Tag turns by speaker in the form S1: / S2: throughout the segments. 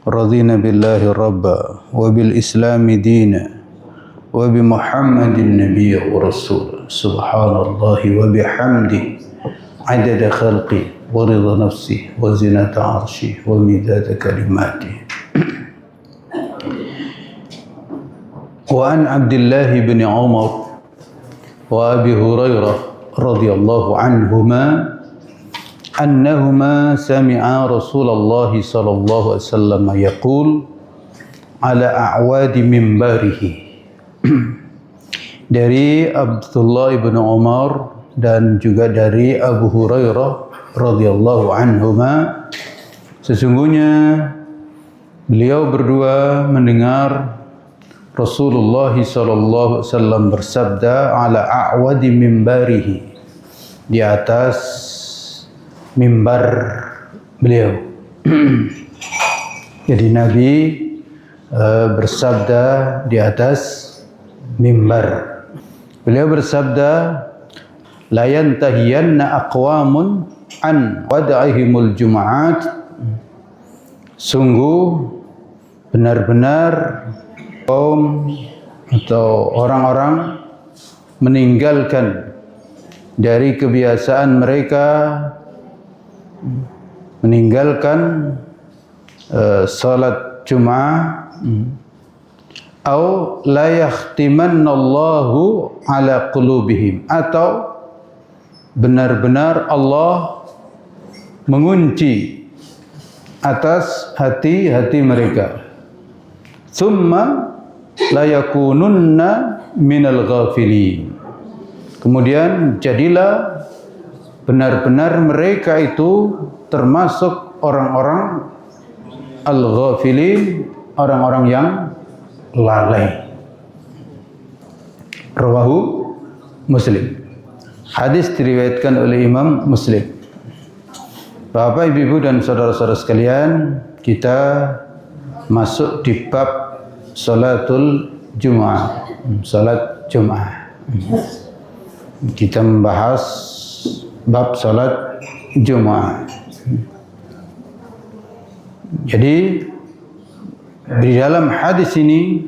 S1: رضينا بالله ربا وبالإسلام دينا وبمحمد النبي ورسوله سبحان الله وبحمده عدد خلقه ورضا نفسه وزنة عرشه ومداد كلماته. وعن عبد الله بن عمر وأبي هريرة رضي الله عنهما أنهما سمعا رسول الله صلى الله عليه وسلم يقول على أعواد منبره. Dari Abdullah ibn Umar dan juga dari Abu Hurairah radhiyallahu anhuma, sesungguhnya beliau berdua mendengar Rasulullah sallallahu alaihi wasallam bersabda ala a'wadi minbarihi, di atas mimbar beliau. Jadi Nabi bersabda di atas mimbar. Beliau bersabda, la yantahiyanna aqwamun an wada'ihimul jum'at. Sungguh benar-benar kaum atau orang-orang meninggalkan dari kebiasaan mereka meninggalkan salat Jum'ah, atau la yakhtimannallahu ala qulubihim, atau benar-benar Allah mengunci atas hati-hati mereka. Tsumma la yakununna minal ghafilin. Kemudian jadilah benar-benar mereka itu termasuk orang-orang al-ghafilin, orang-orang yang lalai. Rawahu Muslim. Hadis diriwayatkan oleh Imam Muslim. Bapak, Ibu dan saudara-saudara sekalian, kita masuk di bab salatul Jum'ah. Salat Jum'ah. Kita membahas bab salat Jum'ah. Jadi di dalam hadis ini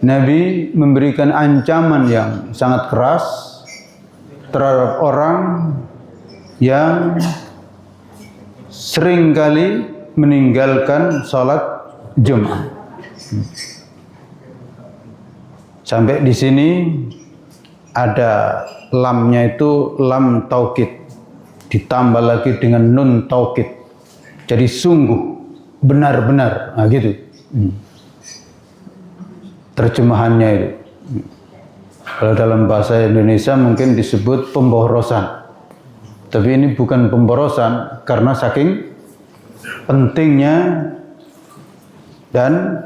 S1: Nabi memberikan ancaman yang sangat keras terhadap orang yang seringkali meninggalkan salat Jum'ah. Sampai di sini ada lamnya itu lam taukid, ditambah lagi dengan nun taukid. Jadi sungguh, benar-benar, nah gitu. Terjemahannya itu. Kalau dalam bahasa Indonesia mungkin disebut pemborosan. Tapi ini bukan pemborosan, karena saking pentingnya dan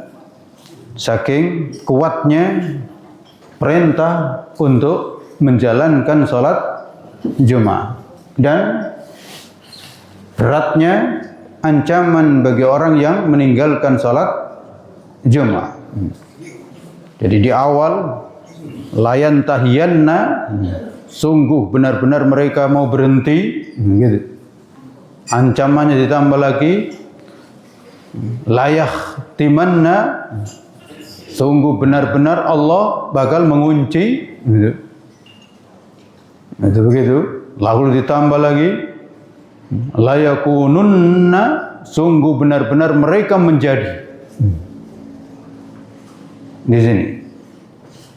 S1: saking kuatnya perintah untuk menjalankan sholat Jum'ah, dan beratnya ancaman bagi orang yang meninggalkan sholat Jum'ah. Jadi di awal layan tahiyanna, sungguh benar-benar mereka mau berhenti, gitu. Ancamannya ditambah lagi layah timanna, sungguh benar-benar Allah bakal mengunci, gitu. Itu begitu. Lalu ditambah lagi layakununna, sungguh benar-benar mereka menjadi. Di sini.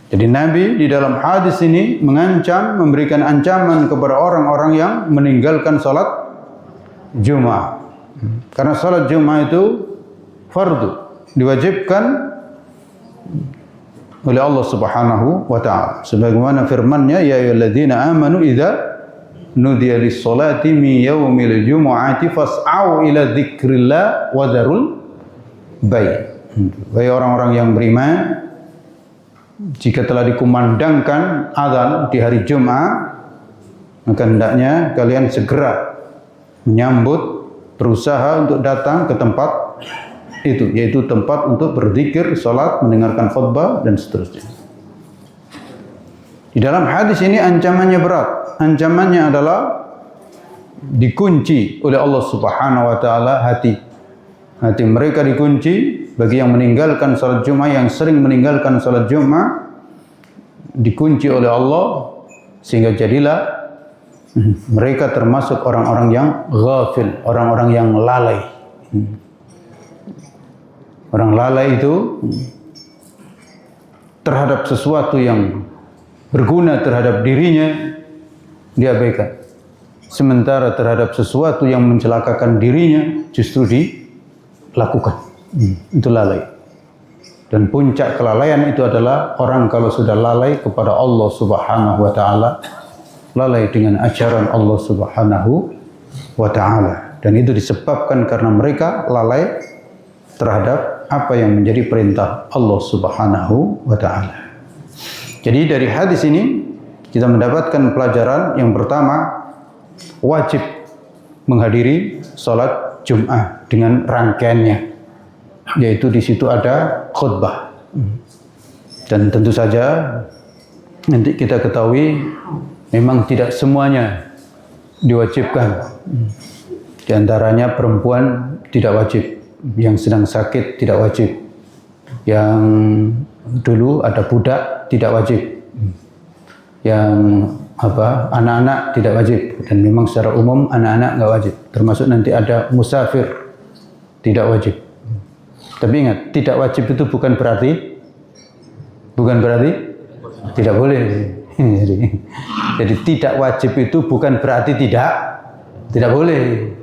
S1: Jadi Nabi di dalam hadis ini mengancam, memberikan ancaman kepada orang-orang yang meninggalkan salat Jum'ah. Karena salat Jum'ah itu fardu, diwajibkan oleh Allah Subhanahu wa taala. Sebagaimana firman-Nya, ya ayyuhalladzina amanu idza nudiya lis-salati min yaumil jumu'ati fas'au ila dzikrillah wa dzarul bai'. Wahai orang-orang yang beriman, jika telah dikumandangkan azan di hari Jumat, maka hendaknya kalian segera menyambut, berusaha untuk datang ke tempat itu, yaitu tempat untuk berzikir, salat, mendengarkan khutbah dan seterusnya. Di dalam hadis ini ancamannya berat. Ancamannya adalah dikunci oleh Allah Subhanahu wa taala hati. Hati mereka dikunci. Bagi yang meninggalkan salat Jumat, yang sering meninggalkan salat Jumat, dikunci oleh Allah, sehingga jadilah mereka termasuk orang-orang yang ghafil, orang-orang yang lalai. Orang lalai itu terhadap sesuatu yang berguna terhadap dirinya diabaikan. Sementara terhadap sesuatu yang mencelakakan dirinya justru dilakukan. Itu lalai. Dan puncak kelalaian itu adalah orang kalau sudah lalai kepada Allah Subhanahu wa taala, lalai dengan ajaran Allah Subhanahu wa taala. Dan itu disebabkan karena mereka lalai terhadap apa yang menjadi perintah Allah Subhanahu wa taala. Jadi dari hadis ini kita mendapatkan pelajaran yang pertama, wajib menghadiri salat Jumat dengan rangkaiannya. Yaitu di situ ada khutbah. Dan tentu saja nanti kita ketahui memang tidak semuanya diwajibkan. Di antaranya perempuan tidak wajib, yang sedang sakit tidak wajib, yang dulu ada budak tidak wajib, yang anak-anak tidak wajib, dan memang secara umum anak-anak nggak wajib. Termasuk nanti ada musafir tidak wajib. Tapi ingat, tidak wajib itu bukan berarti tidak boleh. Jadi tidak wajib itu bukan berarti tidak boleh.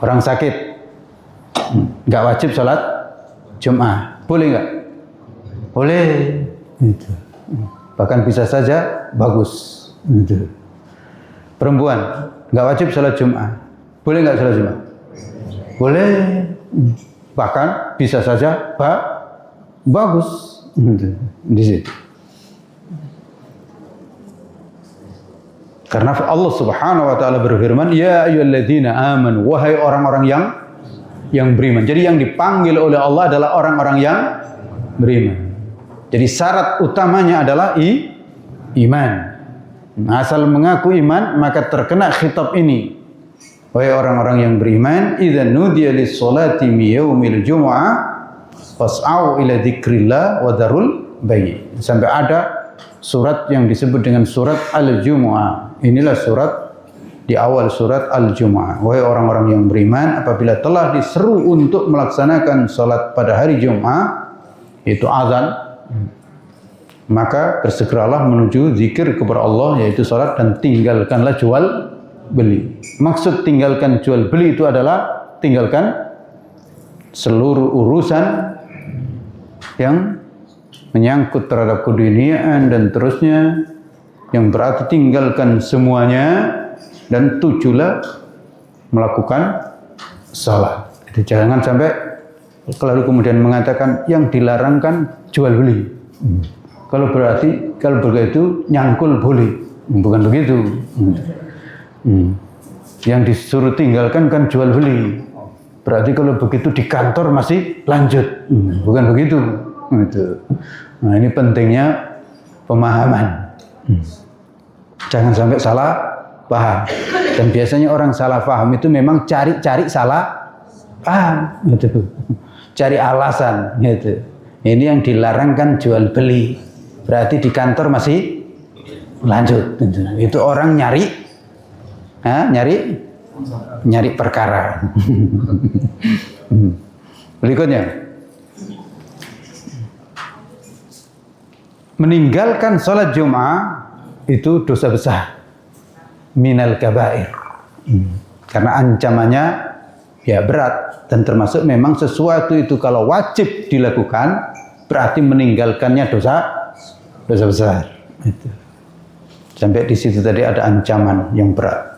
S1: Orang sakit nggak wajib sholat Jumat, boleh nggak? Boleh. Bahkan bisa saja bagus. Perempuan nggak wajib sholat Jumat, boleh nggak sholat Jumat? Boleh. Bahkan bisa saja bagus di situ. Karena Allah Subhanahu wa taala berfirman, "Ya ayyuhalladzina amanu", wahai orang-orang yang beriman. Jadi yang dipanggil oleh Allah adalah orang-orang yang beriman. Jadi syarat utamanya adalah iman. Asal mengaku iman maka terkena khitab ini. Wahai orang-orang yang beriman, idza nudiya lis-sholati mi yaumil jumu'ah fas'au ila dzikrillah wa dzarul bai'. Sampai ada surat yang disebut dengan surat Al-Jumu'ah. Inilah surat di awal surat Al-Jumu'ah. Wahai orang-orang yang beriman, apabila telah diseru untuk melaksanakan salat pada hari Jumat, yaitu azan, maka bersegeralah menuju zikir kepada Allah, yaitu salat, dan tinggalkanlah jual beli. Maksud tinggalkan jual beli itu adalah tinggalkan seluruh urusan yang menyangkut terhadap keduniaan dan terusnya, yang berarti tinggalkan semuanya dan tujulah melakukan salat. Jadi jangan sampai lalu kemudian mengatakan yang dilarang kan jual beli. Kalau begitu nyangkul boleh, bukan begitu. Yang disuruh tinggalkan kan jual beli. Berarti kalau begitu di kantor masih lanjut, bukan begitu. Nah, ini pentingnya pemahaman. Jangan sampai salah paham. Dan biasanya orang salah paham itu memang cari salah paham, gitu. Cari alasan, gitu. Ini yang dilarang kan jual beli. Berarti di kantor masih lanjut. Itu orang nyari perkara. Berikutnya, meninggalkan sholat Jumat itu dosa besar, minal kabair, karena ancamannya ya berat, dan termasuk memang sesuatu itu kalau wajib dilakukan berarti meninggalkannya dosa besar. Sampai di situ tadi ada ancaman yang berat.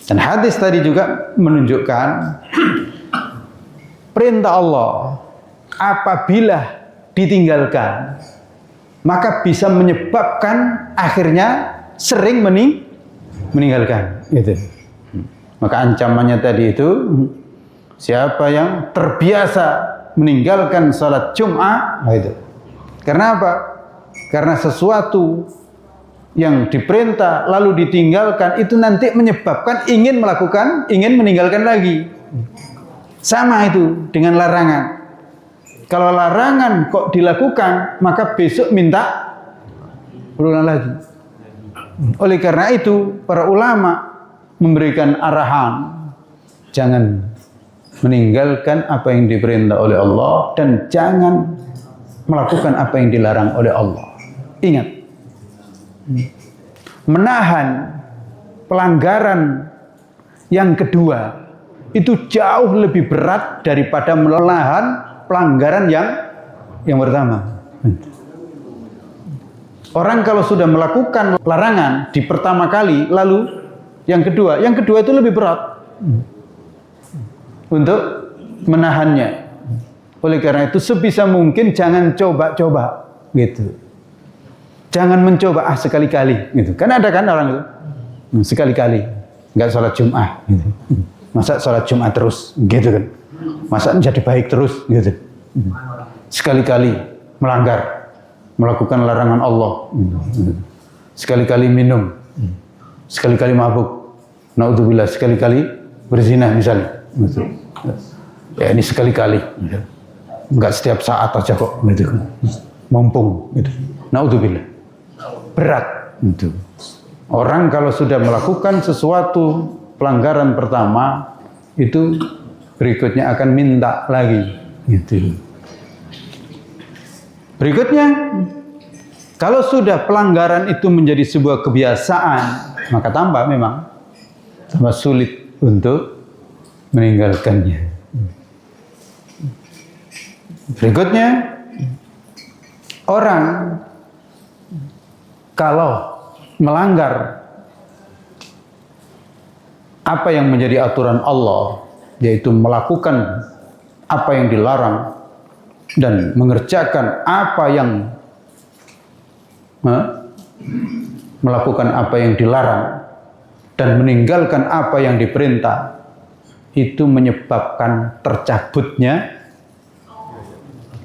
S1: Dan hadis tadi juga menunjukkan perintah Allah apabila ditinggalkan maka bisa menyebabkan akhirnya sering meninggalkan. Gitu. Maka ancamannya tadi itu, siapa yang terbiasa meninggalkan salat Jumat, itu. Karena apa? Karena sesuatu yang diperintah lalu ditinggalkan itu nanti menyebabkan ingin meninggalkan lagi. Sama itu dengan larangan. Kalau larangan kok dilakukan, maka besok minta berulang lagi. Oleh karena itu, para ulama memberikan arahan, jangan meninggalkan apa yang diperintah oleh Allah dan jangan melakukan apa yang dilarang oleh Allah. Ingat, menahan pelanggaran yang kedua itu jauh lebih berat daripada menahan pelanggaran yang pertama. Orang kalau sudah melakukan larangan di pertama kali, lalu yang kedua itu lebih berat untuk menahannya. Oleh karena itu sebisa mungkin jangan coba-coba gitu. Jangan mencoba sekali-kali gitu. Kan ada kan orang itu sekali-kali nggak sholat Jumat gitu. Masa sholat Jumat terus gitu kan. Masa menjadi baik terus gitu. Sekali-kali melanggar, melakukan larangan Allah. Sekali-kali minum. Sekali-kali mabuk. Naudzubillah, sekali-kali berzina misalnya. Ya ini sekali-kali. Enggak setiap saat aja kok gitu. Mumpung gitu. Naudzubillah. Berat gitu. Orang kalau sudah melakukan sesuatu pelanggaran pertama itu berikutnya akan minta lagi gitu. Berikutnya, kalau sudah pelanggaran itu menjadi sebuah kebiasaan, maka tambah sulit untuk meninggalkannya. Berikutnya, orang kalau melanggar apa yang menjadi aturan Allah, yaitu melakukan apa yang dilarang dan mengerjakan apa yang melakukan apa yang dilarang dan meninggalkan apa yang diperintah, itu menyebabkan tercabutnya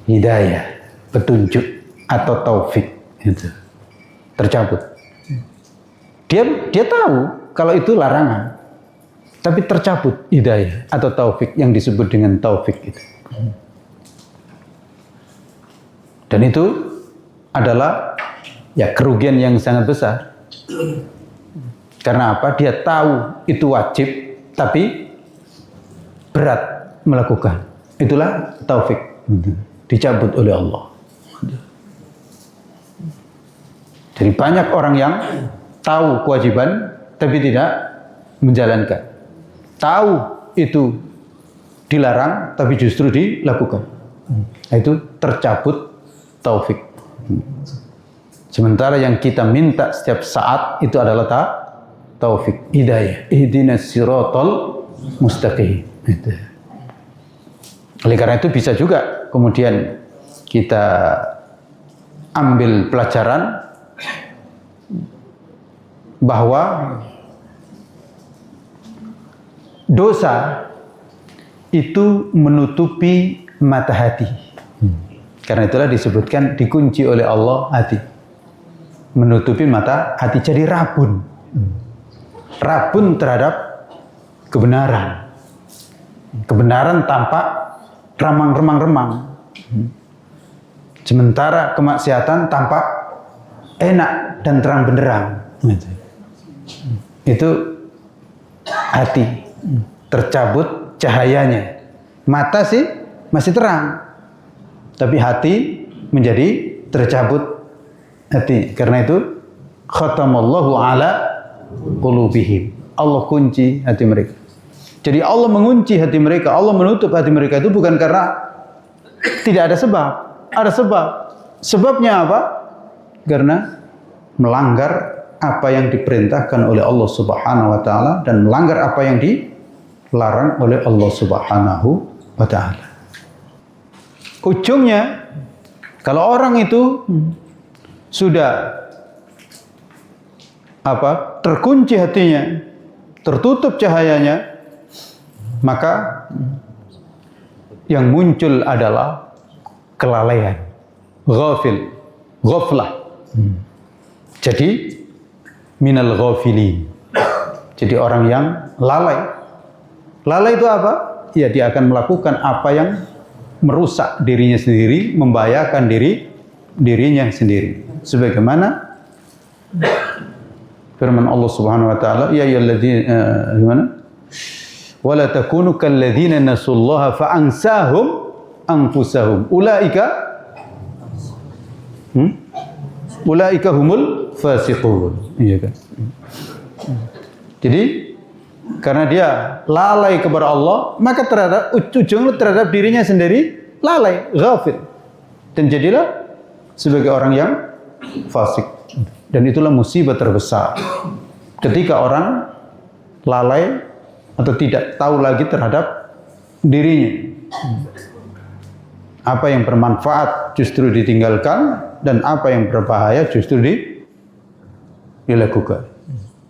S1: hidayah, petunjuk atau taufik. Itu tercabut. Dia tahu kalau itu larangan, tapi tercabut hidayah atau taufik yang disebut dengan taufik itu. Dan itu adalah ya kerugian yang sangat besar. Karena apa? Dia tahu itu wajib, tapi berat melakukan. Itulah taufik, dicabut oleh Allah. Jadi banyak orang yang tahu kewajiban, tapi tidak menjalankan. Tahu itu dilarang, tapi justru dilakukan. Itu tercabut taufik. Sementara yang kita minta setiap saat itu adalah taufik, hidayah. Ihdinas siratal mustaqim. Oleh karena itu bisa juga kemudian kita ambil pelajaran bahwa dosa itu menutupi mata hati. Karena itulah disebutkan dikunci oleh Allah hati. Menutupi mata hati, jadi rabun. Rabun terhadap kebenaran. Kebenaran tampak remang-remang. Sementara kemaksiatan tampak enak dan terang benderang. Itu hati tercabut cahayanya. Mata sih masih terang, tapi hati menjadi tercabut hati. Karena itu khatamallahu ala qulubihim. Allah kunci hati mereka. Jadi Allah mengunci hati mereka, Allah menutup hati mereka itu bukan karena tidak ada sebab. Ada sebab. Sebabnya apa? Karena melanggar apa yang diperintahkan oleh Allah Subhanahu wa taala dan melanggar apa yang dilarang oleh Allah Subhanahu wa taala. Ujungnya kalau orang itu sudah terkunci hatinya, tertutup cahayanya, maka yang muncul adalah kelalaian, ghaflah. Jadi minal ghafilin. Jadi orang yang lalai. Lalai itu apa? ya dia akan melakukan apa yang merusak dirinya sendiri, membahayakan dirinya sendiri. Sebagaimana firman Allah Subhanahu wa taala, ya ayyuhalladzina gimana? Wala takunu kalladzina nasullaha fa ansahum anfusahum. Ulaika humul fasiqun. Iya kan? Jadi karena dia lalai kepada Allah, maka terhadap dirinya sendiri lalai, ghafil. Dan jadilah sebagai orang yang fasik. Dan itulah musibah terbesar. Ketika orang lalai atau tidak tahu lagi terhadap dirinya. Apa yang bermanfaat justru ditinggalkan, dan apa yang berbahaya justru dilakukan.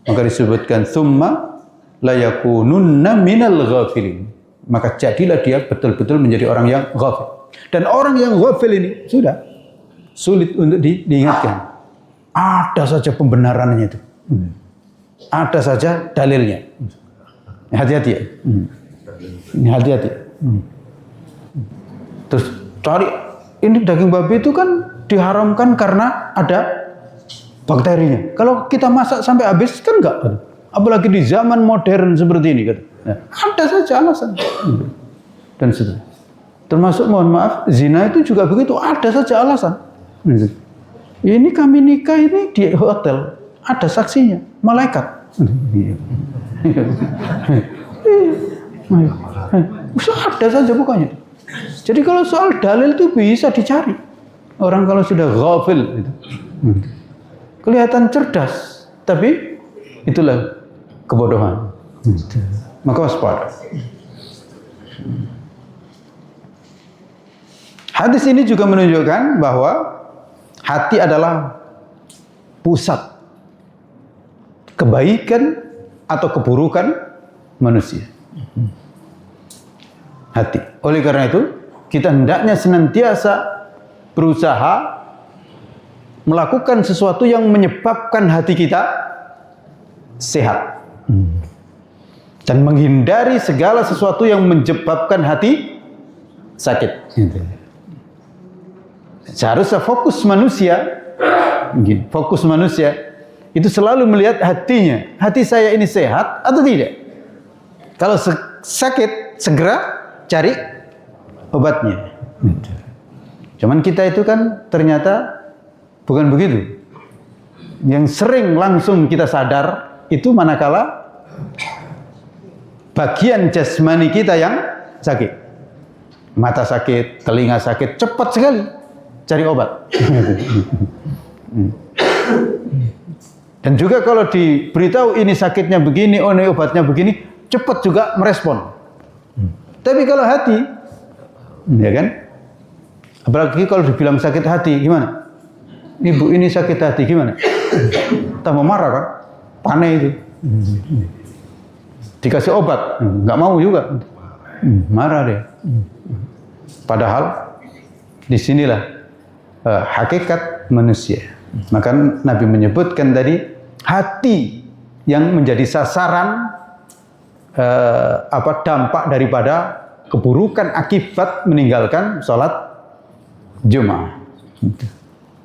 S1: Maka disebutkan summa la yakununna minal ghafilin. Maka jadilah dia betul-betul menjadi orang yang ghafil. Dan orang yang ghafil ini sudah sulit untuk diingatkan. Ada saja pembenarannya itu. Ada saja dalilnya. Hati-hati ya. Hati-hati. Terus cari, ini daging babi itu kan diharamkan karena ada bakterinya. Kalau kita masak sampai habis kan enggak. Apalagi di zaman modern seperti ini kan. Nah, ada saja alasan. Dan seterusnya. Termasuk mohon maaf, zina itu juga begitu, ada saja alasan. Ini kami nikah ini di hotel, ada saksinya, malaikat. Ada saja pokoknya. Jadi kalau soal dalil itu bisa dicari. Orang kalau sudah ghafil itu kelihatan cerdas, tapi itulah kebodohan. Maka waspada. Hadis ini juga menunjukkan bahwa hati adalah pusat kebaikan atau keburukan manusia. Hati. Oleh karena itu, kita hendaknya senantiasa berusaha melakukan sesuatu yang menyebabkan hati kita sehat. Dan menghindari segala sesuatu yang menyebabkan hati sakit. Seharusnya fokus manusia itu selalu melihat hatinya. Hati saya ini sehat atau tidak? Kalau sakit, segera cari obatnya. Cuman kita itu kan ternyata bukan begitu. Yang sering langsung kita sadar itu manakala bagian jasmani kita yang sakit. Mata sakit, telinga sakit, cepat sekali cari obat. Dan juga kalau diberitahu ini sakitnya begini, oh ini obatnya begini, cepat juga merespon. Tapi kalau hati, ya kan? Apalagi kalau dibilang sakit hati, gimana? Ibu ini sakit hati, gimana? Tambah marah kan? Panik itu. Dikasih obat, nggak mau juga. Marah dia. Padahal disinilah hakikat manusia. Maka Nabi menyebutkan tadi hati yang menjadi sasaran dampak daripada keburukan akibat meninggalkan sholat Jumat.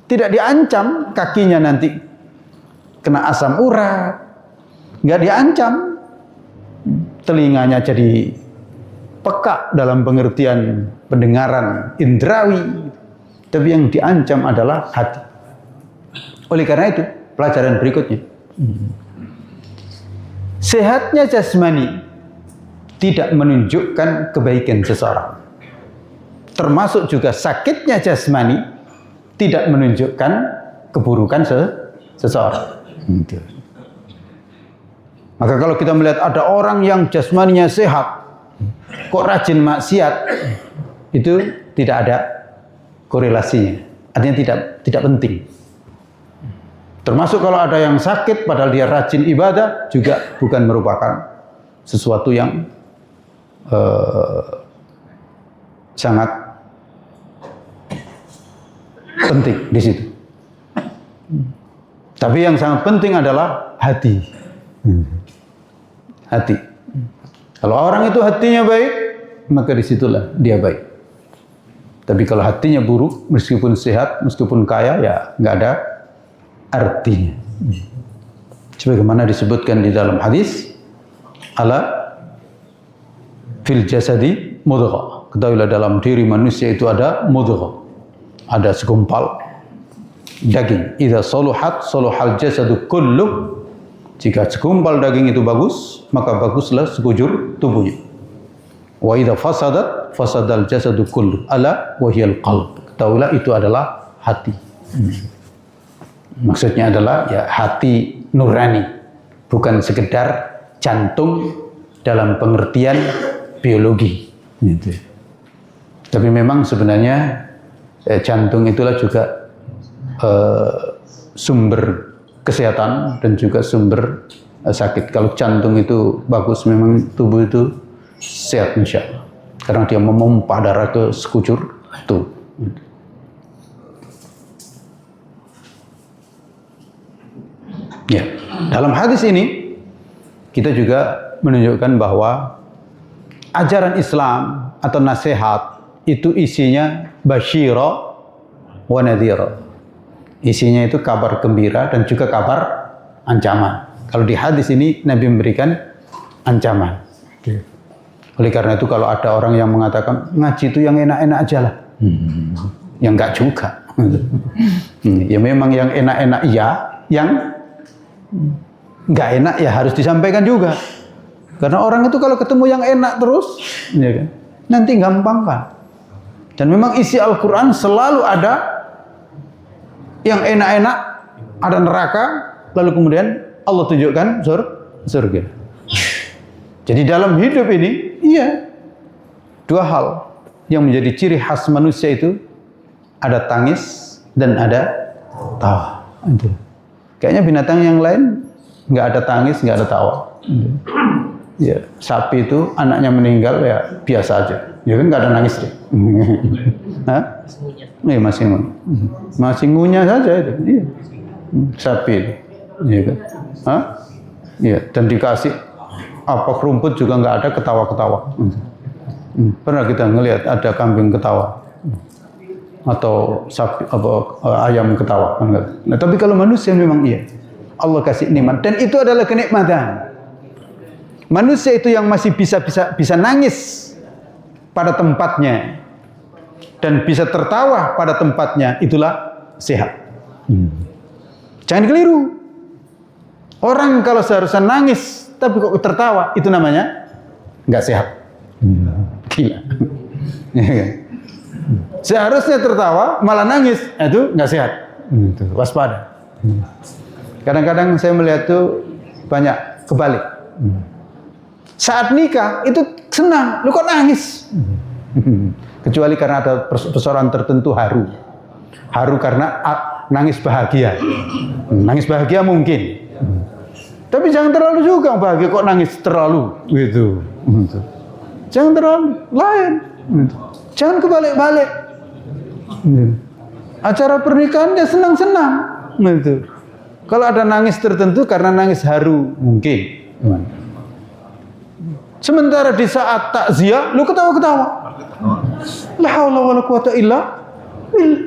S1: Tidak diancam kakinya nanti kena asam urat, nggak diancam telinganya jadi peka dalam pengertian pendengaran indrawi, tapi yang diancam adalah hati. Oleh karena itu, pelajaran berikutnya, sehatnya jasmani tidak menunjukkan kebaikan seseorang. Termasuk juga sakitnya jasmani tidak menunjukkan keburukan seseorang. Maka kalau kita melihat ada orang yang jasmaninya sehat, kok rajin maksiat, itu tidak ada korelasinya. Artinya tidak penting. Termasuk kalau ada yang sakit padahal dia rajin ibadah, juga bukan merupakan sesuatu yang sangat penting di situ. Tapi yang sangat penting adalah hati. Hati. Kalau orang itu hatinya baik, maka disitulah dia baik. Tapi kalau hatinya buruk, meskipun sehat, meskipun kaya, ya nggak ada artinya. Sebagaimana disebutkan di dalam hadis, ala fil jasadi mudghah. Ketahuilah dalam diri manusia itu ada mudghah, ada segumpal daging. Idza saluhat saluhal jasadu kulluh. Jika segumpal daging itu bagus, maka baguslah sekujur tubuhnya. Wa idza fasadat fasadal jasadu kulluh. Ala wa hiyal qalb. Ketahuilah itu adalah hati. Maksudnya adalah ya hati nurani, bukan sekedar jantung dalam pengertian biologi. Gitu. Tapi memang sebenarnya jantung itulah juga sumber kesehatan dan juga sumber sakit. Kalau jantung itu bagus, memang tubuh itu sehat insya Allah. Karena dia memompa darah ke sekujur tubuh. Ya, dalam hadis ini kita juga menunjukkan bahwa ajaran Islam atau nasihat itu isinya basyira wa nadhira. Isinya itu kabar gembira dan juga kabar ancaman. Kalau di hadis ini Nabi memberikan ancaman. Oleh karena itu kalau ada orang yang mengatakan ngaji itu yang enak-enak aja lah, yang enggak juga. Ya memang yang enak-enak iya, yang enggak enak ya harus disampaikan juga. Karena orang itu kalau ketemu yang enak terus, ya kan, nanti gampang kan. Dan memang isi Al-Quran selalu ada yang enak-enak, ada neraka, lalu kemudian Allah tunjukkan surga. Jadi dalam hidup ini, iya, dua hal yang menjadi ciri khas manusia itu, ada tangis dan ada tawa. Kayaknya binatang yang lain nggak ada tangis, nggak ada tawa. Ya, sapi itu anaknya meninggal ya biasa aja, ya kan nggak ada nangis deh. Hah? Iya, masih ngunyah saja itu. Iya. Sapi itu, iya kan? Hah? Iya, dan dikasih apa rumput juga nggak ada ketawa-ketawa. Pernah kita ngelihat ada kambing ketawa atau sapi apa ayam ketawa? Nah, tapi kalau manusia memang iya, Allah kasih nikmat dan itu adalah kenikmatan. Manusia itu yang masih bisa nangis pada tempatnya dan bisa tertawa pada tempatnya, itulah sehat. Jangan keliru. Orang kalau seharusnya nangis tapi kok tertawa, itu namanya nggak sehat. Gila. Seharusnya tertawa malah nangis, itu nggak sehat. Waspada. Kadang-kadang saya melihat tuh banyak kebalik. Saat nikah itu senang, lu kok nangis? Kecuali karena ada persoalan tertentu haru. Haru karena nangis bahagia. Nangis bahagia mungkin. Tapi jangan terlalu juga bahagia kok nangis terlalu gitu. Jangan terlalu lain. Jangan kebalik-balik. Acara pernikahan dia senang-senang gitu. Kalau ada nangis tertentu karena nangis haru mungkin. Sementara di saat takziah lu ketawa-ketawa. La haula wala quwata illa billah.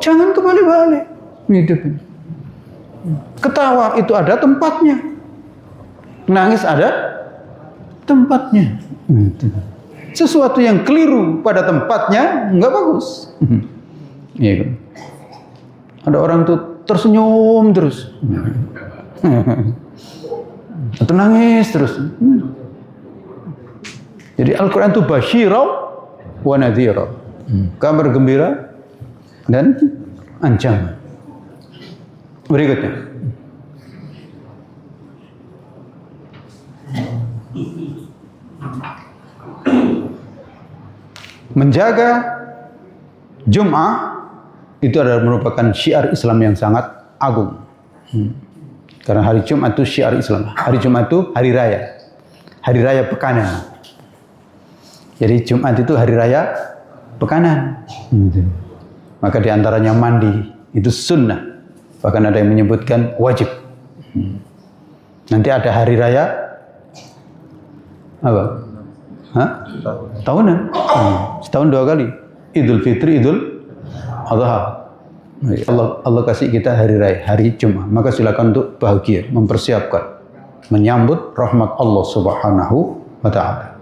S1: Jangan kebalik-balik hidup ini. Ketawa itu ada tempatnya. Nangis ada tempatnya. Sesuatu yang keliru pada tempatnya enggak bagus. Iya kan? Ada orang tuh tersenyum terus. Atau nangis terus. Jadi Al-Quran itu basyirah wa nadhirah. Kabar gembira dan ancaman. Berikutnya. Menjaga Jum'ah itu adalah merupakan syiar Islam yang sangat agung. Karena hari Jumat itu syiar Islam. Hari Jumat itu hari raya. Hari raya pekanan. Jadi Jumat itu hari raya pekanan. Maka diantaranya mandi itu sunnah. Bahkan ada yang menyebutkan wajib. Nanti ada hari raya apa? Hah? Tahunan. Setahun 2 kali. Idul Fitri, Idul Adha. Allah kasih kita hari raya, hari Jumat. Maka silakan untuk bahagia, mempersiapkan, menyambut rahmat Allah Subhanahu wa taala.